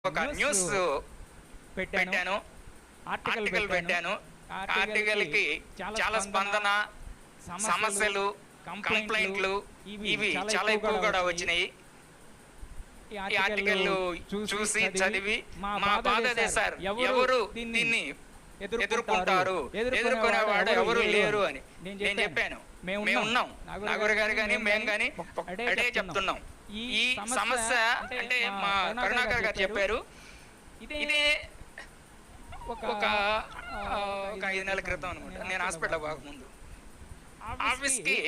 ఒక న్యూస్ పెట్టాను, ఆర్టికల్ పెట్టాను. ఆర్టికల్కి చాలా స్పందన, సమస్యలు, కంప్లైంట్లు ఇవి చాలా ఎక్కువ కూడా వచ్చినాయి. ఈ ఆర్టికల్ చూసి చదివి మా బాధ అదే సార్, ఎవరు దీన్ని ఎదుర్కొంటారు, ఎదుర్కొనేవాడు ఎవరు లేరు అని నేను చెప్పాను. మేము ఉన్నాం, నాగూర్ గారు కానీ మేము కానీ అడే చెప్తున్నాం. ఈ సమస్య అంటే మా కరుణాకర్ గారు చెప్పారు, ఇదే ఒక 5 నెలల క్రితం అనుకుంటా, నేను హాస్పిటల్ పోకముందు ఆఫీస్కి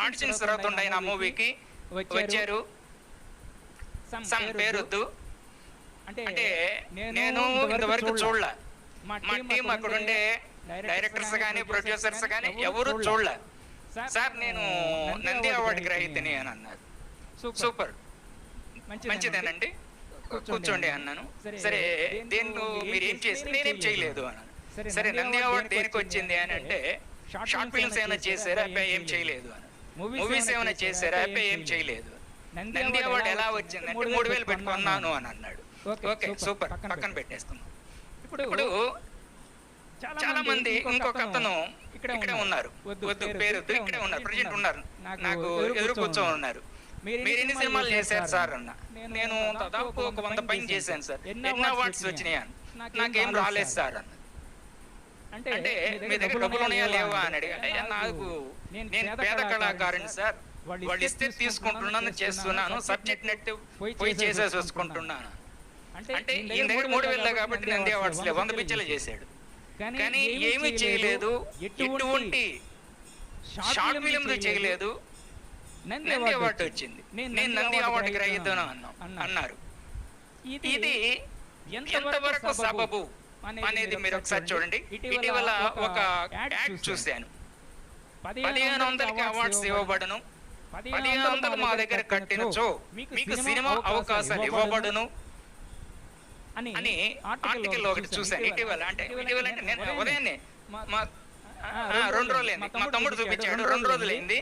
ఆడిషన్స్ జరుగుతుంటాయి. నా మూవీకి వచ్చారు. సమ్ పేరొద్దు అంటే నేను ఇంతవరకు చూడలే. మా టీం అక్కడ ఉండే డైరెక్టర్స్ కానీ ప్రొడ్యూసర్స్ కానీ ఎవరు చూడలే. సార్ నేను నంది అవార్డు గ్రహీతని అని అన్నారు. సూపర్, మంచిదేనండి, కూర్చోండి అన్నాను. సరే దేని మీరు ఏం చేసి, నేనేం చేయలేదు అన్నాను. సరే నంది అవార్డు దేనికి వచ్చింది అని అంటే, షార్ట్ ఫిల్మ్స్ ఏమైనా చేశారా, అబ్బాయి ఏం చేయలేదు అని. మూవీస్ ఏమైనా చేశారా, అబ్బాయి ఏం చేయలేదు. నంది అవార్డు ఎలా వచ్చింది అంటే 3,000 పెట్టుకున్నాను అని అన్నాడు. ఓకే సూపర్, పక్కన పెట్టేసుకున్నాం. ఇప్పుడు చాలా మంది ఇంకొక అతను ఇక్కడే ఉన్నారు, వద్దు పేరొద్దు, ఇక్కడే ఉన్నారు, ప్రజెంట్ ఉన్నారు, నాకు ఎదురు కూర్చొని ఉన్నారు. మీరు ఎన్ని సినిమాలు చేశారు సార్ అన్న. నేను దాదాపు ఒక 100 పైన చేశాను సార్. ఎన్ని అవార్డ్స్ వచ్చినాయి అని. నాకేం రాలేదు సార్ అన్న. అంటే మీ దగ్గర డబ్బులు ఉన్నాయా లేవా అని అడిగా. నాకు నేను పేద కళాకారుని సార్, వాళ్ళు ఇస్తే తీసుకుంటున్నాను, చేస్తున్నాను, సబ్జెక్ట్ నెట్ పోయి చేసేసి వచ్చుకుంటున్నాను. అంటే ఈయన దగ్గర 3,000 కాబట్టి నంది అవార్డ్స్ 100 పిక్చర్లు చేశాడు, కానీ ఏమీ చేయలేదు, ఎటువంటి షార్ట్ ఫిల్మ్ చేయలేదు. నంది అవార్డు వచ్చింది, నేను నంది అవార్డు గ్రహీతను అన్నారు. ఇది ఎంతవరకు సబబు అనేది మీరు ఒకసారి చూడండి. ఇటీవల ఒక యాడ్ చూశాను, 1,500కి అవార్డ్స్ ఇవ్వబడును, 1,500 మా దగ్గర కట్టినచో మీకు సినిమా అవకాశాలు ఇవ్వబడును అని ఆర్టికల్ ఒకటి చూశాను ఇటీవల. అంటే నేను ఉదయాన్నే 2 రోజులైంది, మా తమ్ముడు చూపించాడు, 2 రోజులైంది.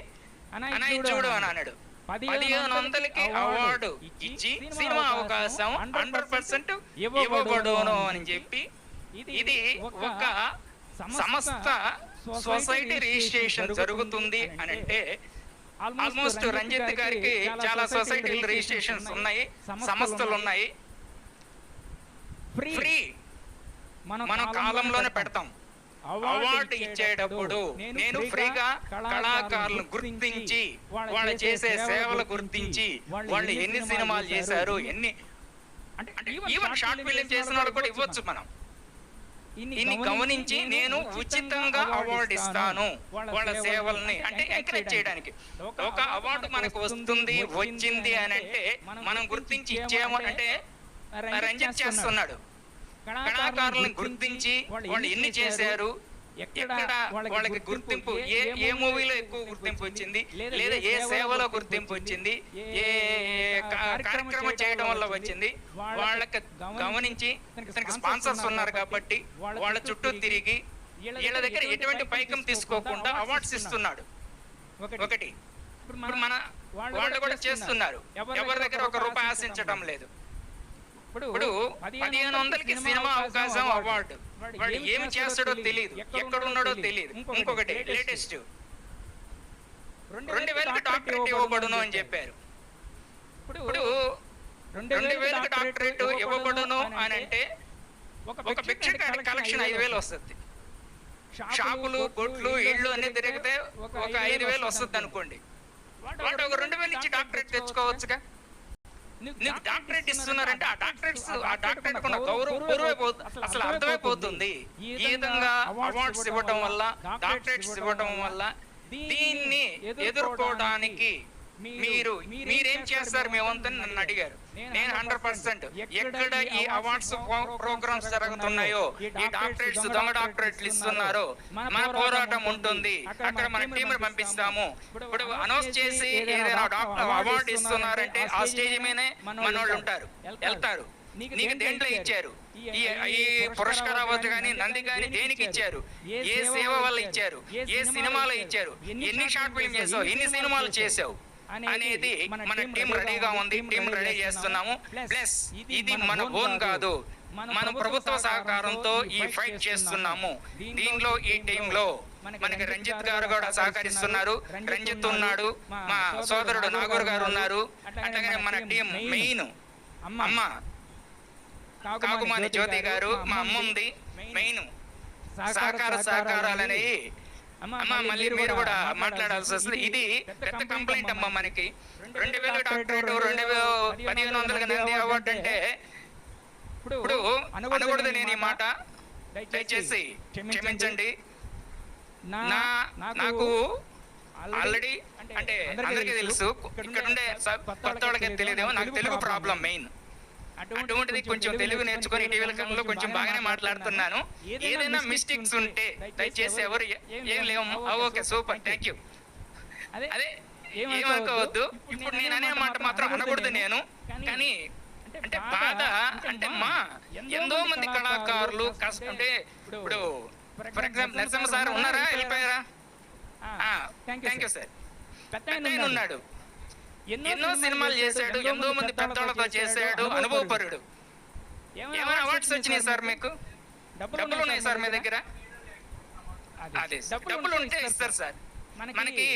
అన్నయ్య చూడు అని అన్నాడు, 1,500కి అవార్డు ఇచ్చి సినిమా అవకాశం 100% ఇవ్వబడును అని చెప్పి. ఇది ఒక సంస్థ సొసైటీ రిజిస్ట్రేషన్ జరుగుతుంది అని అంటే, ఆల్మోస్ట్ రంజిత్ గారికి చాలా సొసైటీల రిజిస్ట్రేషన్స్ ఉన్నాయి, సంస్థలు ఉన్నాయి. ఫ్రీ మనం కాలంలోనే పెడతాం. అవార్డు ఇచ్చేటప్పుడు నేను ఫ్రీగా కళాకారులను గుర్తించి, వాళ్ళు చేసే సేవలు గుర్తించి, వాళ్ళు ఎన్ని సినిమాలు చేశారు, ఎన్ని అంటే ఈవెన్ షార్ట్ ఫిల్మ్ చేసిన వాళ్ళు కూడా ఇవ్వచ్చు. మనం ఇన్ని గమనించి నేను ఉచితంగా అవార్డు ఇస్తాను వాళ్ళ సేవల్ని, అంటే ఎంకరేజ్ చేయడానికి. ఒక అవార్డు మనకు వచ్చింది అని అంటే మనం గుర్తించి ఇచ్చేమో అంటే రంజిత్ చేస్తున్నాడు. కళాకారులను గుర్తించి వాళ్ళు ఎన్ని చేశారు, ఎక్కడ వాళ్ళకి గుర్తింపు, ఏ మూవీలో ఎక్కువ గుర్తింపు వచ్చింది, లేదా ఏ సేవలో గుర్తింపు వచ్చింది, ఏ కార్యక్రమం చేయడం వల్ల వచ్చింది, వాళ్ళకి గమనించి తనకి స్పాన్సర్స్ ఉన్నారు కాబట్టి వాళ్ళ చుట్టూ తిరిగి వీళ్ళ దగ్గర ఎటువంటి పైకం తీసుకోకుండా అవార్డ్స్ ఇస్తున్నాడు. ఒకటి ఇప్పుడు మన వాళ్ళు కూడా చేస్తున్నారు, ఎవరి దగ్గర ₹1 ఆశించడం లేదు. ఇప్పుడు 1,500కి సినిమా అవకాశం అవార్డు, వాడు ఏమి చేస్తాడో తెలియదు, ఎక్కడ ఉన్నాడో తెలియదు. ఇంకొకటి లేటెస్ట్ 2,000కి డాక్టరేట్ ఇవ్వబడును అని చెప్పారు. ఇప్పుడు 2,000కి డాక్టరేట్ ఇవ్వబడును అని అంటే ఒక పిక్చర్ కలెక్షన్ 5,000 వస్తుంది. షాపులు, కొట్లు, ఇళ్ళు అన్ని తిరిగితే ఒక 5,000 వస్తుంది అనుకోండి. వాడు ఒక 2,000 ఇచ్చి డాక్టరేట్ తెచ్చుకోవచ్చుగా. నీకు డాక్టరేట్ ఇస్తున్నారంటే ఆ డాక్టరేట్ ఉన్న గౌరవం అసలు అర్థమైపోతుంది. ఈ విధంగా అవార్డ్స్ ఇవ్వడం వల్ల, డాక్టరేట్స్ ఇవ్వడం వల్ల దీన్ని ఎదుర్కోవడానికి మీరేం చేస్తారు మేమంతని నన్ను అడిగారు. నేను 100% ఎక్కడ ఈ అవార్డ్స్ ప్రోగ్రామ్స్ జరుగుతున్నాయో, ఈ డాక్టరేట్స్ దొంగ డాక్టరేట్లు ఇస్తున్నారో మన పోరాటం ఉంటుంది. అక్కడ మన టీంని పంపిస్తాము. ఇప్పుడు అనౌన్స్ చేసి ఏదైనా అవార్డు ఇస్తున్నారంటే ఆ స్టేజ్ మీదనే మన వాళ్ళు ఉంటారు, వెళ్తారు. నీకు దేంట్లో ఇచ్చారు, ఈ పురస్కార అవార్డు కానీ నంది కానీ దేనికి ఇచ్చారు, ఏ సేవ వల్ల ఇచ్చారు, ఏ సినిమాలో ఇచ్చారు, ఎన్ని షార్ట్ ఫిల్మ్ చేసావు, ఎన్ని సినిమాలు చేసావు, అనేది మన టీం రెడీగా ఉంది, టీం రెడీ చేస్తున్నాము. ప్లస్ ఇది మన ఓన్ కాదు, మన ప్రభుత్వ సహకారంతో ఈ ఫైట్ చేస్తున్నాము. దీనిలో ఈ టీంలో మనకి రంజిత్ గారు కూడా సహకరిస్తున్నారు. రంజిత్ ఉన్నాడు, మా సోదరుడు నాగూర్ గారు ఉన్నారు. అట్లాగే మన టీం మెయిన్ అమ్మ కాకుమాని జ్యోతి గారు, మా అమ్మ ఉంది. మెయిన్ సహకారాలనేవి అమ్మ మళ్ళీ మీరు కూడా మాట్లాడాల్సి వస్తుంది. ఇది పెద్ద కంప్లైంట్ అమ్మ మనకి. 2000 డాక్టరేట్, 1500 నంది అవార్డు అంటే ఇప్పుడు అనకూడదు నేను ఈ మాట, దయచేసి క్షమించండి. నాకు ఆల్రెడీ అంటే అందరికీ తెలుసు, ఇక్కడ ఉండే కొత్త వాళ్ళకి తెలియదేమో, నాకు తెలుగు ప్రాబ్లం మెయిన్. అటువంటిది కొంచెం తెలుగు నేర్చుకొని ఇటీవల కాలంలో కొంచెం బాగానే మాట్లాడుతున్నాను. ఏదైనా మిస్టేక్స్ ఉంటే దయచేసి ఎవరు ఏం లేవు. Okay, super, thank you. అదే ఏమనుకోవద్దు. ఇప్పుడు నేను అనే మాట మాత్రం అనకూడదు నేను, కానీ అంటే బాధ అంటే మా ఎంతో మంది కళాకారులు అంటే ఇప్పుడు ఫర్ ఎగ్జాంపుల్ నరసింహ సార్ ఉన్నారా, వెళ్ళిపోయారా? Thank you sir. పెద్ద ఉన్నాడు, ఎన్నో సినిమాలు చేశాడు, ఎంతో మంది పెద్దవాళ్ళతో చేశాడు, అనుభవపరుడు. ఏమైనా అవార్డ్స్ వచ్చినాయి సార్ మీకు? డబ్బులు ఉన్నాయి సార్ మీ దగ్గర? అదే డబ్బులు ఉంటే ఇస్తారు సార్. మనకి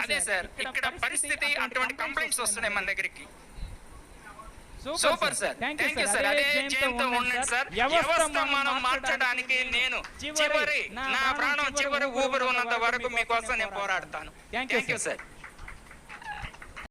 అదే సార్, ఇక్కడ పరిస్థితి అటువంటి కంప్లైంట్స్ వస్తున్నాయి మన దగ్గరికి. Super sir, thank you sir. అదే జయంతో ఉండండి సార్. వ్యవస్థ మనం మార్చడానికి నేను నా ప్రాణం చివరి ఊపిరి ఉన్నంత వరకు మీకోసం నేను పోరాడతాను. Thank you sir.